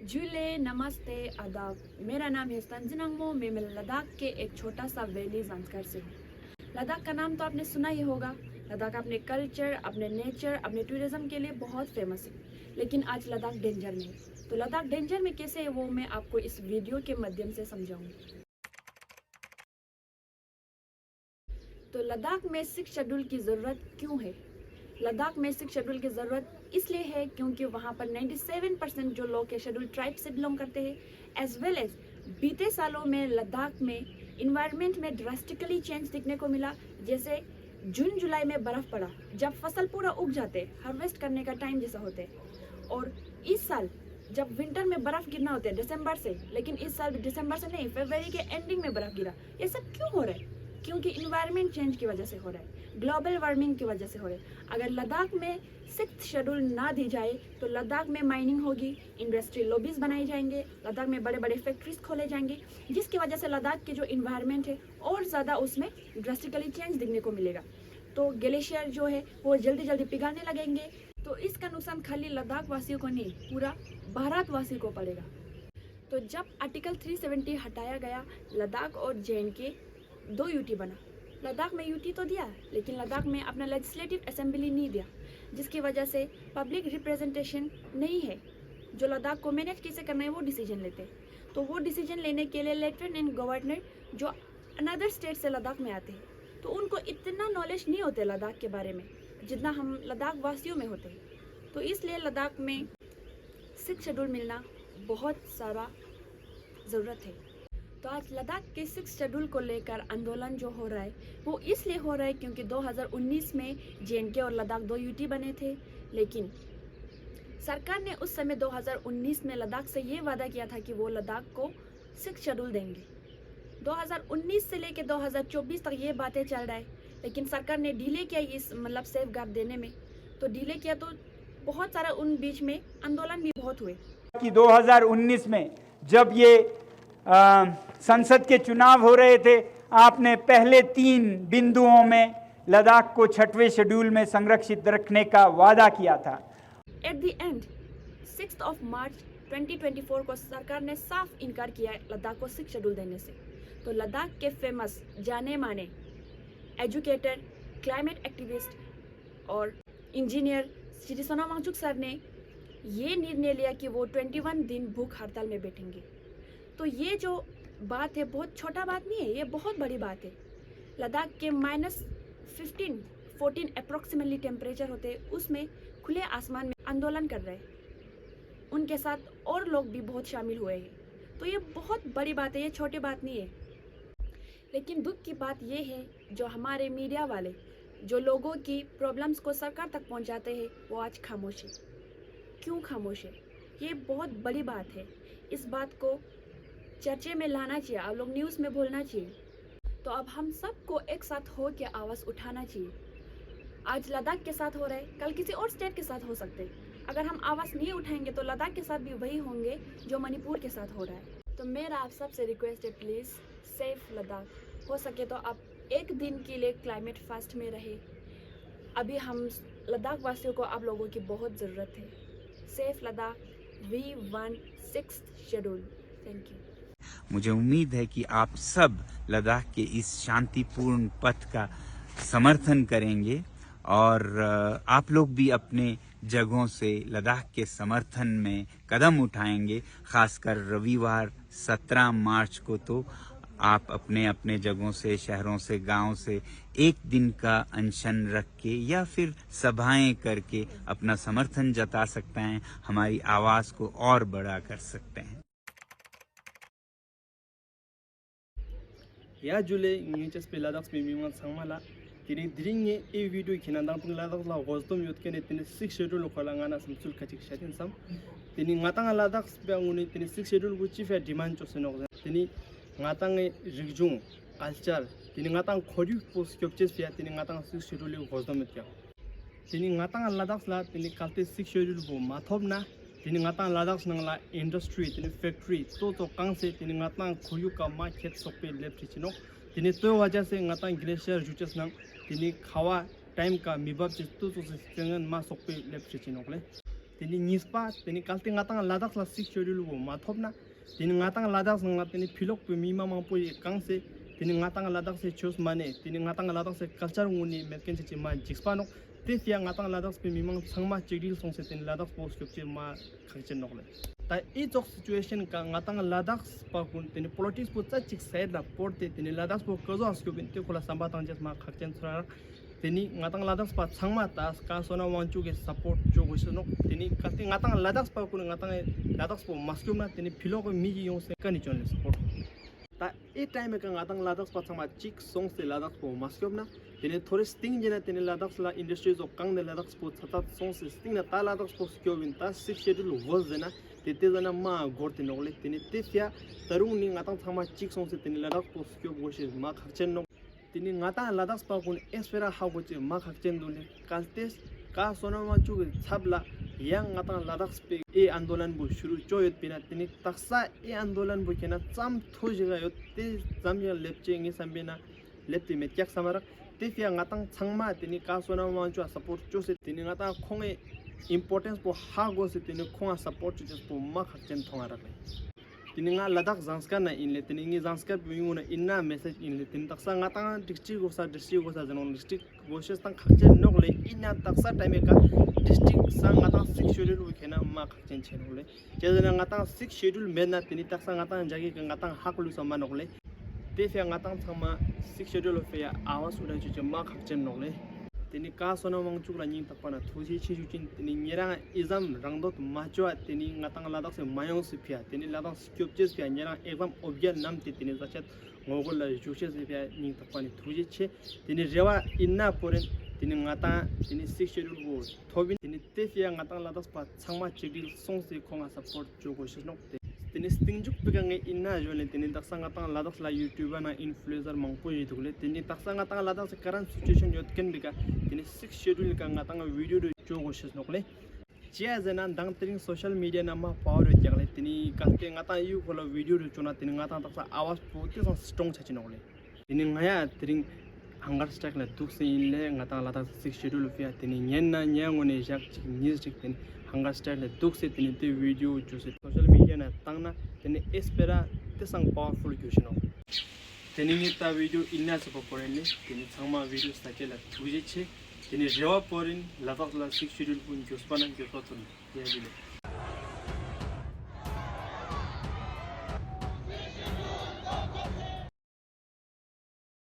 जुले नमस्ते आदाब। मेरा नाम है तंजनंगमो। मैं लद्दाख के एक छोटा सा वैली जानकार से हूँ। लद्दाख का नाम तो आपने सुना ही होगा। लद्दाख अपने कल्चर, अपने नेचर, अपने टूरिज्म के लिए बहुत फेमस है। लेकिन आज लद्दाख डेंजर में है। तो लद्दाख डेंजर में कैसे है वो मैं आपको इस वीडियो के माध्यम से समझाऊंगी। तो लद्दाख में 6 शेड्यूल की ज़रूरत क्यों है? लद्दाख में 6 शेड्यूल की ज़रूरत इसलिए है क्योंकि वहाँ पर 97% जो लोग है शेड्यूल ट्राइब से बिलोंग करते हैं। एज वेल एज बीते सालों में लद्दाख में इन्वायरमेंट में ड्रास्टिकली चेंज देखने को मिला। जैसे जून जुलाई में बर्फ़ पड़ा, जब फसल पूरा उग जाते, हार्वेस्ट करने का टाइम जैसा होते। और इस साल जब विंटर में बर्फ़ गिरना होता है दिसंबर से, लेकिन इस साल दिसंबर से नहीं, फरवरी के एंडिंग में बर्फ़ गिरा। ये सब क्यों हो रहा है? क्योंकि इन्वायरमेंट चेंज की वजह से हो रहा है, ग्लोबल वार्मिंग की वजह से हो रहा है। अगर लद्दाख में 6th शेड्यूल ना दी जाए तो लद्दाख में माइनिंग होगी, इंडस्ट्रियल लॉबीज बनाई जाएंगे, लद्दाख में बड़े बड़े फैक्ट्रीज खोले जाएंगे, जिसकी वजह से लद्दाख के जो इन्वायरमेंट है और ज़्यादा उसमें ड्रास्टिकली चेंज देखने को मिलेगा। तो ग्लेशियर जो है वो जल्दी जल्दी पिघलने लगेंगे। तो इसका नुकसान खाली लद्दाख वासियों को नहीं, पूरा भारतवासी को पड़ेगा। तो जब आर्टिकल 370 हटाया गया, लद्दाख और JNK 2 यूटी बना। लद्दाख में यूटी तो दिया, लेकिन लद्दाख में अपना लेजिस्लेटिव असेंबली नहीं दिया, जिसकी वजह से पब्लिक रिप्रेजेंटेशन नहीं है। जो लद्दाख को मैनेज कैसे करना है वो डिसीजन लेते हैं। तो वो डिसीजन लेने के लिए लेफ्टिनेंट गवर्नर जो अनदर स्टेट से लद्दाख में आते हैं, तो उनको इतना नॉलेज नहीं होते लद्दाख के बारे में जितना हम लद्दाख वासियों में होते हैं। तो इसलिए लद्दाख में 6 शेड्यूल मिलना बहुत सारा ज़रूरत है। तो आज लद्दाख के 6 शेड्यूल को लेकर आंदोलन जो हो रहा है वो इसलिए हो रहा है क्योंकि 2019 में JNK और लद्दाख 2 यूटी बने थे। लेकिन सरकार ने उस समय 2019 में लद्दाख से ये वादा किया था कि वो लद्दाख को 6 शेड्यूल देंगे। 2019 से लेकर 2024 तक ये बातें चल रहा है, लेकिन सरकार ने डिले किया इस सेफ गार्ड देने में। तो डिले किया तो बहुत सारा उन बीच में आंदोलन भी बहुत हुए कि 2019 में जब ये संसद के चुनाव हो रहे थे, आपने पहले 3 बिंदुओं में लद्दाख को 6वें शेड्यूल में संरक्षित रखने का वादा किया था। एट द एंड 6 मार्च 2024 को सरकार ने साफ इनकार किया लद्दाख को 6 शेड्यूल देने से। तो लद्दाख के फेमस जाने माने एजुकेटर, क्लाइमेट एक्टिविस्ट और इंजीनियर श्री सोनम वांगचुक सर ने ये निर्णय लिया कि वो 21 दिन भूख हड़ताल में बैठेंगे। तो ये जो बात है बहुत छोटा बात नहीं है, ये बहुत बड़ी बात है। लद्दाख के -14 अप्रोक्सीमेटली टेम्परेचर होते हैं, उसमें खुले आसमान में आंदोलन कर रहे हैं। उनके साथ और लोग भी बहुत शामिल हुए हैं। तो ये बहुत बड़ी बात है, ये छोटी बात नहीं है। लेकिन दुख की बात ये है जो हमारे मीडिया वाले जो लोगों की प्रॉब्लम्स को सरकार तक पहुंचाते हैं वो आज खामोश है। क्यों खामोश है? ये बहुत बड़ी बात है। इस बात को चर्चे में लाना चाहिए, आप लोग न्यूज़ में बोलना चाहिए। तो अब हम सबको एक साथ हो के आवाज़ उठाना चाहिए। आज लद्दाख के साथ हो रहा है, कल किसी और स्टेट के साथ हो सकते हैं। अगर हम आवाज़ नहीं उठाएंगे तो लद्दाख के साथ भी वही होंगे जो मणिपुर के साथ हो रहा है। तो मेरा आप सबसे रिक्वेस्ट है, प्लीज़ सेफ लद्दाख। हो सके तो आप एक दिन के लिए क्लाइमेट फास्ट में रहे। अभी हम लद्दाख वासियों को आप लोगों की बहुत ज़रूरत है। Safe Ladakh, we want 6th schedule. Thank you. मुझे उम्मीद है कि आप सब लद्दाख के इस शांतिपूर्ण पथ का समर्थन करेंगे और आप लोग भी अपने जगहों से लद्दाख के समर्थन में कदम उठाएंगे। खासकर रविवार 17 मार्च को तो आप अपने अपने जगहों से, शहरों से, गांव से एक दिन का अनशन रख के या फिर सभाएं करके अपना समर्थन जता सकते हैं, हमारी आवाज़ को और बड़ा कर सकते हैं। या जुले इंगेचस पे लद्दाख में मिमन संगमाला तिनी द्रिंगे ए वीडियो खिनांदांग तुम लद्दाख ला होस्टम युत के ने तिनी 6 शेड्यूल खोलांगाना समसुल खचिक शातिन सम तिनी ngatanग लद्दाख पे अंगुनी तिनी 6 शेड्यूल गु चीफ डिमांड चोसनो तिनी ngatanग रिगजुंग कल्चर तिनी ngatanग खोरि पोस्ट क्योपचेस फिया तिनी ngatanग 6 शेड्यूल होस्टम युत तिनी ngatanग लद्दाख ला तिनी कालते 6 शेड्यूल बो माथोबना तिनी ngatanग लद्दाख नंगला इंडस्ट्री तिनी फैक्ट्री तो कांगसे तिनी ngatanग खोयु का मा खेत सोपे लेफ्टिचिनो तिनी तो वजह से ngatanग ग्लेशियर जुचेस नंग तिनी खावा टाइम का मिबाब चिस्तु तो सिंगन मा सोपे लेफ्टिचिनो ले tini nispa tini kalte ngatang ladak la 6 schedule wo mathopna tini ngatang ladak sang tini philok pu mi mamang pu kangse tini ngatang ladak se chos mane tini ngatang ladak se culture nguni merken che ma jixpanok te tia ngatang ladak pu mi mang sangma chigdil songse tini ladak post kyopche ma khangchen nokle ta e chok situation ka ngatang ladak pa kun tini politics pu cha chik side la porte tini ladak pu kozo askopin te khola samba tang jes ma khangchen sra tini ngatang ladak pa changma ta ka sona wanchu ge support jo goisno tini kati ngatang ladak pa kun ngatang ladak po maskumna tini philo ko mi yong se kani chon support ta e time ka ngatang ladak pa changma chik song se ladak po maskumna tini thore sting jena tini ladak la industries of kang de ladak po chata song se sting na ta ladak po skyovin ta 6 schedule was jena tete jana ma gorte nogle tini tefya tarung ni ngatang changma chik song se tini ladak po skyob goshi ma khakchen no tini ngata ladak pa kun espera hago che ma khakchen dole kaltes ka sona ma chu chabla yang ngata ladak pe e andolan bu shuru choyot pina tini taksa e andolan bu kena cham thojiga yot te jamya lepche ngi sambena lepti metyak samarak te fia ngatang changma tini ka sona ma chu support chu se tini ngata khonge importance po hago se tini khonga support chu po ma khakchen thonga rak tini nga ladak zanskar na inle tini ngi zanskar bimuna inna message inle tini taksa nga tanga district gosa janon district goshes tang khakchen nogle inna taksa time ka district sang nga tang 6 schedule wi khena ma khakchen chenogle chejana nga tang 6 schedule mena tini taksa nga tang jagi ka nga tang haklu sama nogle te fe nga tang thama 6 schedule fe ya awas uda chu ma khakchen nogle tini ka sona mang chukla ning tapana thuji chi chuchin tini nyerang exam rangdot machwa tini ngatang ladak se mayong se phia tini ladak skyopches phia nyerang exam object nam ti tini zachat ngogol la chuches se phia ning tapani thuji che tini rewa inna poren tini ngata tini 6 schedule go thobin tini te phia ngatang ladak pa changma chigil song se khonga support chogo shnok tini stingjuk pegange inna jole tini taksa ngatang ladak la youtuber na influencer mangpo yidule tini taksa ngatang ladak se current situation yotken bika tini 6 schedule ka ngatang video do chogo shnokle chia jana dang tring social media nama power jagle tini kaste ngata yu khola video do chona tini ngata taksa awas pote sa strong chachinokle tini ngaya tring hangar stack la dukse inle ngata ladak 6 schedule fia tini nyenna nyangone jak news tik tini hangar stack la dukse tini te video chose social media na tangna tini espera te sang powerful kyushino tini ngita video inna so porenle tini changma video sakela thuje che tini rewa porin ladak la 6 schedule pun jospana jototun yabile